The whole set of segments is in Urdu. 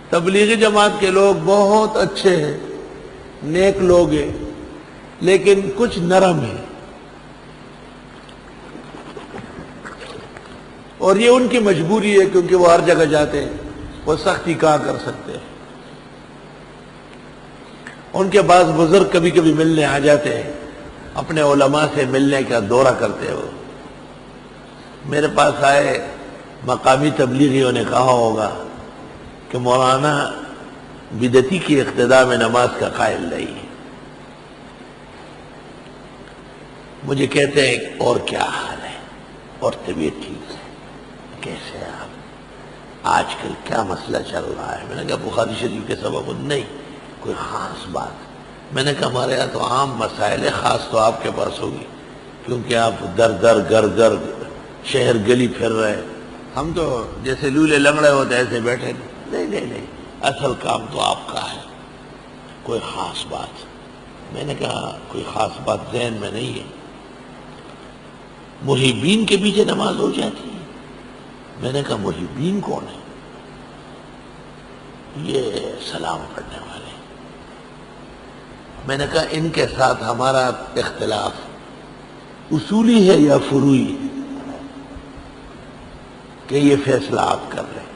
تبلیغی جماعت کے لوگ بہت اچھے ہیں، نیک لوگ ہیں، لیکن کچھ نرم ہیں، اور یہ ان کی مجبوری ہے کیونکہ وہ ہر جگہ جاتے ہیں، وہ سختی کہاں کر سکتے ہیں۔ ان کے بعض بزرگ کبھی کبھی ملنے آ جاتے ہیں، اپنے علماء سے ملنے کا دورہ کرتے ہو۔ میرے پاس آئے، مقامی تبلیغیوں نے کہا ہوگا کہ مولانا بدعتی کی اقتداء میں نماز کا قائل نہیں ہے۔ مجھے کہتے ہیں اور کیا حال ہے، اور طبیعت ٹھیک ہے، کیسے ہیں آپ، آج کل کیا مسئلہ چل رہا ہے؟ میں نے کہا بخاری شریف کے سبب نہیں، کوئی خاص بات؟ میں نے کہا ہمارے یہاں تو عام مسائل ہے، خاص تو آپ کے پاس ہوگی کیونکہ آپ در در گر گر شہر گلی پھر رہے، ہم تو جیسے لولے لنگڑے ہوتے ایسے بیٹھے۔ نہیں، اصل کام تو آپ کا ہے، کوئی خاص بات؟ میں نے کہا کوئی خاص بات ذہن میں نہیں ہے۔ محبین کے پیچھے نماز ہو جاتی ہے؟ میں نے کہا محبین کون ہے؟ یہ سلام پڑھنے والے۔ میں نے کہا ان کے ساتھ ہمارا اختلاف اصولی ہے یا فروعی کہ یہ فیصلہ آپ کر رہے ہیں؟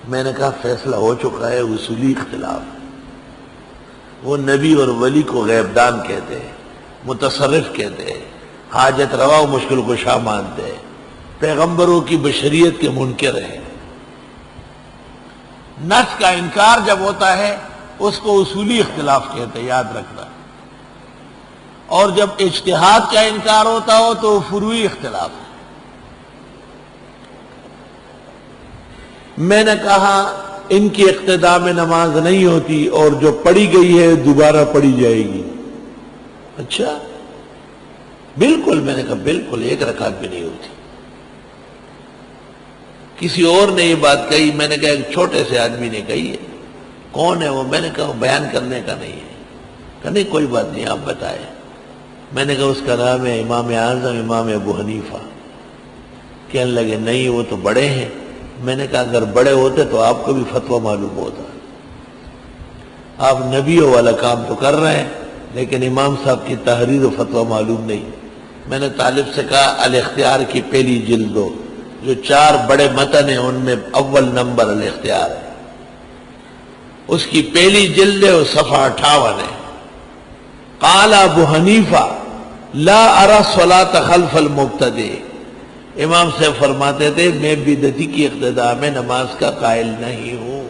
میں نے کہا فیصلہ ہو چکا ہے، اصولی اختلاف۔ وہ نبی اور ولی کو غیب دان کہتے ہیں، متصرف کہتے ہیں، حاجت روا و مشکل کشا مانتے ہیں، پیغمبروں کی بشریت کے منکر ہیں۔ نص کا انکار جب ہوتا ہے اس کو اصولی اختلاف کہتے ہیں، یاد رکھنا، اور جب اجتہاد کا انکار ہوتا ہو تو فروعی اختلاف ہے۔ میں نے کہا ان کی اقتداء میں نماز نہیں ہوتی، اور جو پڑھی گئی ہے دوبارہ پڑھی جائے گی۔ اچھا بالکل، میں نے کہا بالکل، ایک رکعت بھی نہیں ہوتی۔ کسی اور نے یہ بات کہی، میں نے کہا ایک چھوٹے سے آدمی نے کہی ہے۔ کون ہے وہ؟ میں نے کہا بیان کرنے کا نہیں ہے۔ کہ نہیں کوئی بات نہیں، آپ بتائیں۔ میں نے کہا اس کا نام ہے امام اعظم امام ابو حنیفہ۔ کہنے لگے نہیں وہ تو بڑے ہیں۔ میں نے کہا اگر بڑے ہوتے تو آپ کو بھی فتویٰ معلوم ہوتا۔ آپ نبیوں والا کام تو کر رہے ہیں لیکن امام صاحب کی تحریر و فتویٰ معلوم نہیں۔ میں نے طالب سے کہا الاختیار کی پہلی جلد دو، جو 4 بڑے متن ہیں ان میں اول نمبر الاختیار ہے، اس کی پہلی جلد ہے، وہ صفحہ 58 ہے۔ قال ابو حنیفہ لا ارى الصلاة خلف المبتدئ۔ امام سے فرماتے تھے میں بدعتی کی اقتداء میں نماز کا قائل نہیں ہوں۔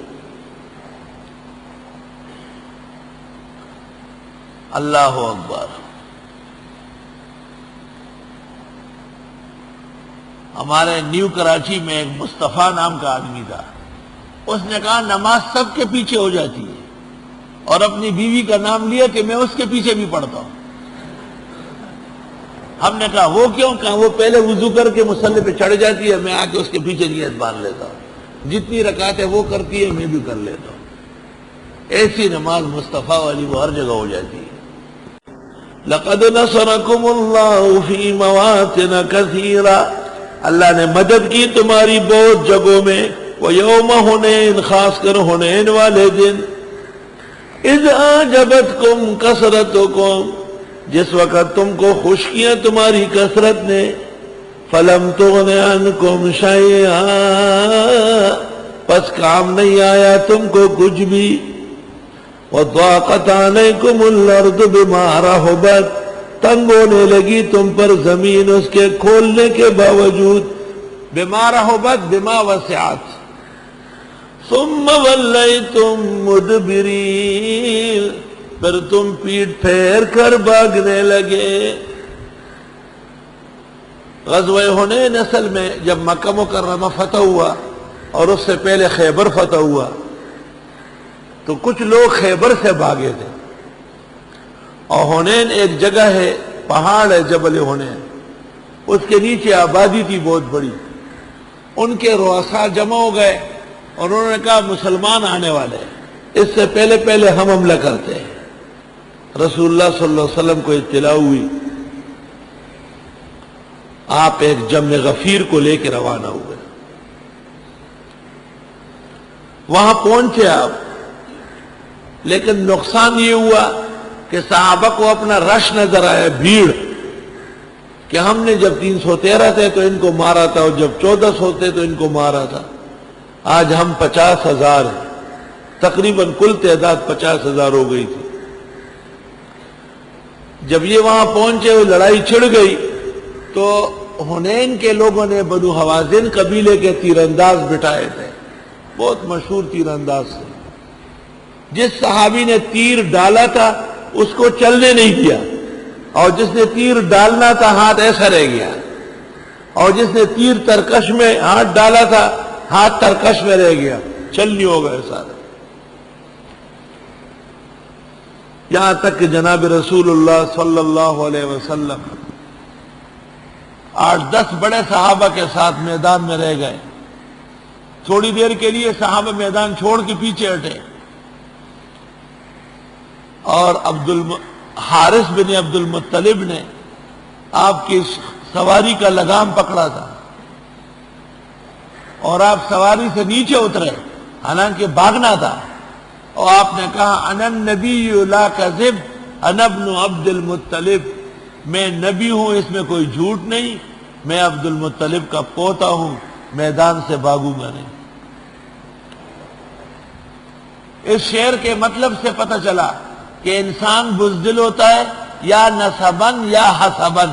اللہ اکبر۔ ہمارے نیو کراچی میں ایک مصطفیٰ نام کا آدمی تھا، اس نے کہا نماز سب کے پیچھے ہو جاتی ہے، اور اپنی بیوی کا نام لیا کہ میں اس کے پیچھے بھی پڑھتا ہوں۔ ہم نے کہا وہ کیوں؟ کہا وہ پہلے وضو کر کے مصلی پہ چڑھ جاتی ہے، میں آ کے اس کے پیچھے نیت باندھ لیتا ہوں، جتنی رکعتیں وہ کرتی ہے میں بھی کر لیتا ہوں۔ ایسی نماز مصطفیٰ والی وہ ہر جگہ ہو جاتی ہے۔ لقد نصرکم اللہ فی مواطن کثیرہ، اللہ نے مدد کی تمہاری بہت جگہوں میں، ویوم حنین، خاص کر حنین والے دن، اذ اعجبتکم کثرتکم، جس وقت تم کو خوش کیا تمہاری کثرت نے، فلم تغن عنکم شیئا، پس کام نہیں آیا تم کو کچھ بھی، وضاقت علیکم الارض بما رحبت، تنگ ہونے لگی تم پر زمین اس کے کھولنے کے باوجود، بما رحبت بما وسعت، ثم ولیتم مدبرین، پھر تم پیٹ پھیر کر بھاگنے لگے۔ غزوہ حنین اصل میں جب مکہ مکرمہ فتح ہوا اور اس سے پہلے خیبر فتح ہوا تو کچھ لوگ خیبر سے بھاگے تھے، اور حنین ایک جگہ ہے، پہاڑ ہے جبل حنین، اس کے نیچے آبادی تھی بہت بڑی۔ ان کے رؤساء جمع ہو گئے اور انہوں نے کہا مسلمان آنے والے ہیں، اس سے پہلے پہلے ہم حملہ کرتے ہیں۔ رسول اللہ صلی اللہ علیہ وسلم کو اطلاع ہوئی، آپ ایک جمع غفیر کو لے کے روانہ ہوئے۔ وہاں پہنچے آپ، لیکن نقصان یہ ہوا کہ صحابہ کو اپنا رش نظر آیا، بھیڑ، کہ ہم نے جب 313 تھے تو ان کو مارا تھا، اور جب 1400 تھے تو ان کو مارا تھا، آج ہم 50,000 ہیں، تقریباً کل تعداد 50,000 ہو گئی تھی۔ جب یہ وہاں پہنچے، وہ لڑائی چھڑ گئی، تو حنین کے لوگوں نے بنو حوازن قبیلے کے تیر انداز بٹھائے تھے، بہت مشہور تیر انداز تھے۔ جس صحابی نے تیر ڈالا تھا اس کو چلنے نہیں دیا، اور جس نے تیر ڈالنا تھا ہاتھ ایسا رہ گیا، اور جس نے تیر ترکش میں ہاتھ ڈالا تھا ہاتھ ترکش میں رہ گیا، چل نہیں ہو گئے سارے۔ یہاں تک کہ جناب رسول اللہ صلی اللہ علیہ وسلم 8-10 بڑے صحابہ کے ساتھ میدان میں رہ گئے، تھوڑی دیر کے لیے صحابہ میدان چھوڑ کے پیچھے ہٹے، اور حارث بن عبد المطلب نے آپ کی سواری کا لگام پکڑا تھا، اور آپ سواری سے نیچے اترے، حالانکہ بھاگنا تھا، اور آپ نے کہا انا النبی لا کذب انا ابن عبد المطلب، میں نبی ہوں، اس میں کوئی جھوٹ نہیں، میں عبد المطلب کا پوتا ہوں، میدان سے بھاگوں گا نہیں۔ اس شعر کے مطلب سے پتہ چلا کہ انسان بزدل ہوتا ہے یا نسبن یا حسبن،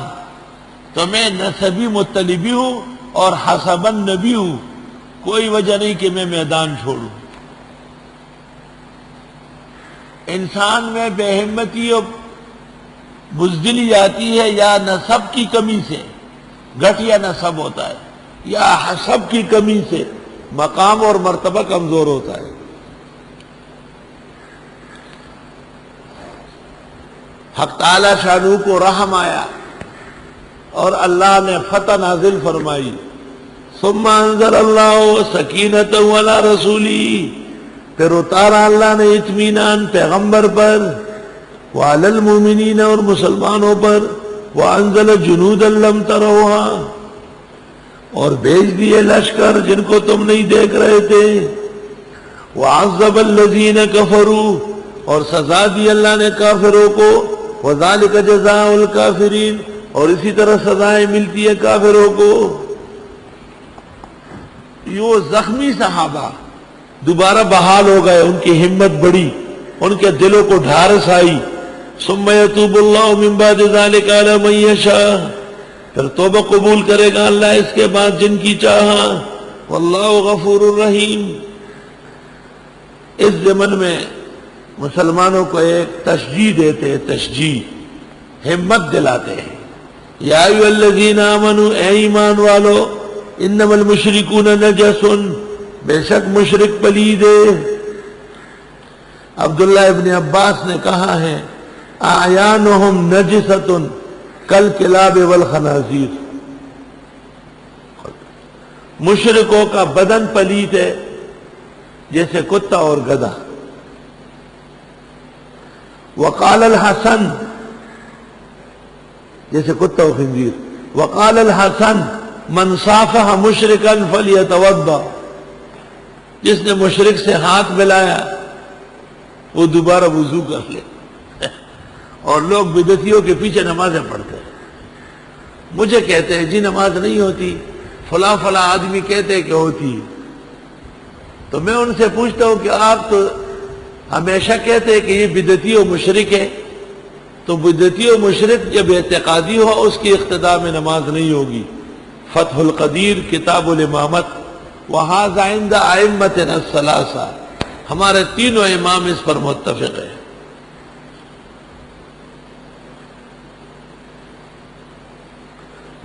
تو میں نسبی مطلبی ہوں اور حسبن نبی ہوں، کوئی وجہ نہیں کہ میں میدان چھوڑوں۔ انسان میں بے ہمتی اور بزدلی آتی ہے یا نسب کی کمی سے، گھٹیا نسب ہوتا ہے، یا حسب کی کمی سے مقام اور مرتبہ کمزور ہوتا ہے۔ حق تعالی شانو کو رحم آیا اور اللہ نے فتح نازل فرمائی، ثم انزل اللہ سکینۃ علی رسولی، پھر اتارا اللہ نے اطمینان پیغمبر پر، وعلی المؤمنین اور مسلمانوں پر، وانزل جنودا لم تروها، اور بھیج دیے لشکر جن کو تم نہیں دیکھ رہے تھے، وعذب الذین کفروا، اور سزا دی اللہ نے کافروں کو، وذالک جزاء الکافرین، اور اسی طرح سزائیں ملتی ہیں کافروں کو۔ یہ زخمی صحابہ دوبارہ بحال ہو گئے، ان کی ہمت بڑھی، ان کے دلوں کو ڈھارس آئی۔ ثم یتوب اللہ من بعد ذلک علی من یشاء، پھر توبہ قبول کرے گا اللہ اس کے بعد جن کی چاہا، واللہ غفور الرحیم۔ اس زمن میں مسلمانوں کو ایک تشجیع دیتے ہیں، تشجیع، ہمت دلاتے ہیں۔ یا ایھا الذین آمنوا، اے ایمان والو، انما المشرکون نجس، بے شک مشرک پلید ہے۔ عبداللہ ابن عباس نے کہا ہے اعیانہم نجست کالکلاب والخنازیر، مشرکوں کا بدن پلید ہے جیسے کتا اور گدھا۔ وقال الحسن، جیسے کتا و خنزیر۔ وقال الحسن من صافح مشرکا فلیتوضا، جس نے مشرک سے ہاتھ ملایا وہ دوبارہ وضو کر لے۔ اور لوگ بدعتیوں کے پیچھے نمازیں پڑھتے ہیں، مجھے کہتے ہیں جی نماز نہیں ہوتی، فلاں فلاں آدمی کہتے ہیں کہ ہوتی، تو میں ان سے پوچھتا ہوں کہ آپ تو ہمیشہ کہتے ہیں کہ یہ بدعتی و مشرک ہے، تو بدعتی و مشرک جب اعتقادی ہو اس کی اقتداء میں نماز نہیں ہوگی۔ فتح القدیر کتاب الامامت، وہذا عند ائمتنا الثلاثہ، ہمارے تینوں امام اس پر متفق ہیں۔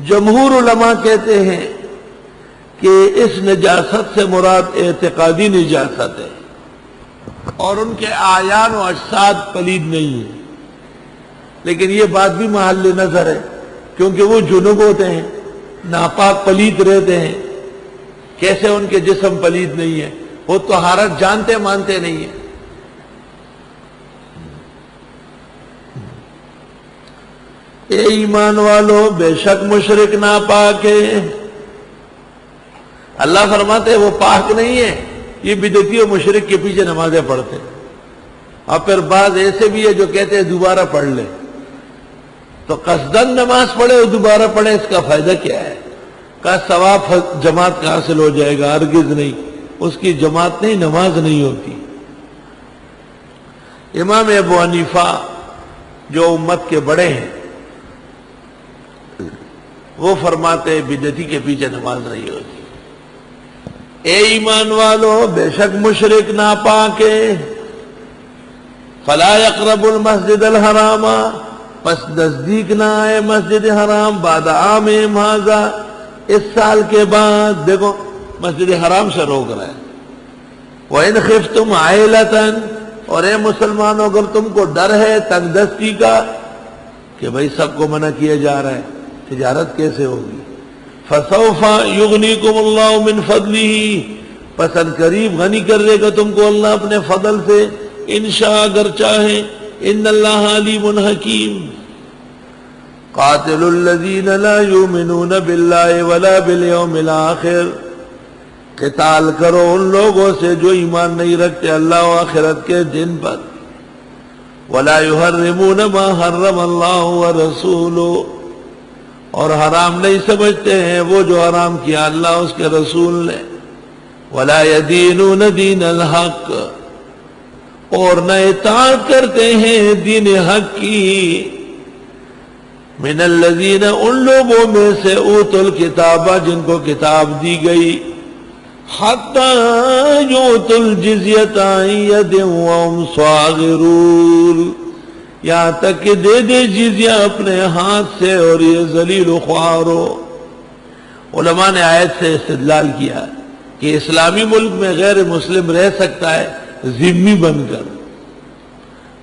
جمہور علماء کہتے ہیں کہ اس نجاست سے مراد اعتقادی نجاست ہے، اور ان کے اعیان و اجساد پلید نہیں ہیں، لیکن یہ بات بھی محل نظر ہے، کیونکہ وہ جنوب ہوتے ہیں، ناپاک پلید رہتے ہیں، کیسے ان کے جسم پلید نہیں ہے؟ وہ طہارت جانتے مانتے نہیں ہیں۔ اے ایمان والو، بے شک مشرک ناپاک ہے۔ اللہ فرماتے ہیں وہ پاک نہیں ہے، یہ بدعتی و مشرک کے پیچھے نمازیں پڑھتے. اور پھر بعض ایسے بھی ہے جو کہتے ہیں دوبارہ پڑھ لیں. تو قصدن نماز پڑھے اور دوبارہ پڑھے، اس کا فائدہ کیا ہے؟ کا ثواب جماعت کا حاصل ہو جائے گا؟ ہرگز نہیں. اس کی جماعت نہیں، نماز نہیں ہوتی. امام ابو حنیفہ جو امت کے بڑے ہیں وہ فرماتے ہیں بدعتی کے پیچھے نماز نہیں ہوتی. اے ایمان والو، بے شک مشرک ناپاک ہے. فلا یقرب المسجد الحرام، پس نزدیک نہ آئے مسجد حرام، بعد عامہم ھذا، اس سال کے بعد. دیکھو مسجد حرام سے روک رہا ہے. وَإِنْ خِفْتُمْ عَائِلَةً، اور اے مسلمانوں اگر تم کو ڈر ہے تنگ دستی کا کہ بھئی سب کو منع کیا جا رہا ہے، تجارت کیسے ہوگی. فَسَوْفَ يُغْنِيكُمُ اللَّهُ مِنْ فَضْلِهِ، پس ان قریب غنی کر دے گا تم کو اللہ اپنے فضل سے، انشاء اگر چاہے. ان اللہ علیم حکیم. قاتل الذین لا یؤمنون باللہ ولا بالیوم الآخر، قتال کرو ان لوگوں سے جو ایمان نہیں رکھتے اللہ و آخرت کے دن پر. ولا یحرمون ما حرم اللہ ورسولہ، اور حرام نہیں سمجھتے ہیں وہ جو حرام کیا اللہ اس کے رسول نے. ولا یدینون دین الحق، اور نہ اطاعت کرتے ہیں دین حق کی. من الذین، ان لوگوں میں سے اوتوا الکتاب جن کو کتاب دی گئی. حتی یؤتوا الجزیۃ عن ید وہم صاغرون، یہاں تک کہ دے دے جزیہ اپنے ہاتھ سے اور یہ ذلیل و خوار ہو. علماء نے آیت سے استدلال کیا کہ اسلامی ملک میں غیر مسلم رہ سکتا ہے ذمہ بن کر،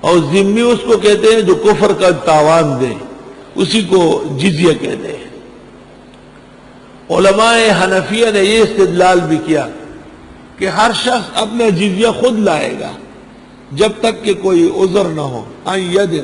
اور ذمہ اس کو کہتے ہیں جو کفر کا تاوان دے، اسی کو جزیہ کہتے ہیں. علماء حنفیہ نے یہ استدلال بھی کیا کہ ہر شخص اپنا جزیہ خود لائے گا جب تک کہ کوئی عذر نہ ہو. ید،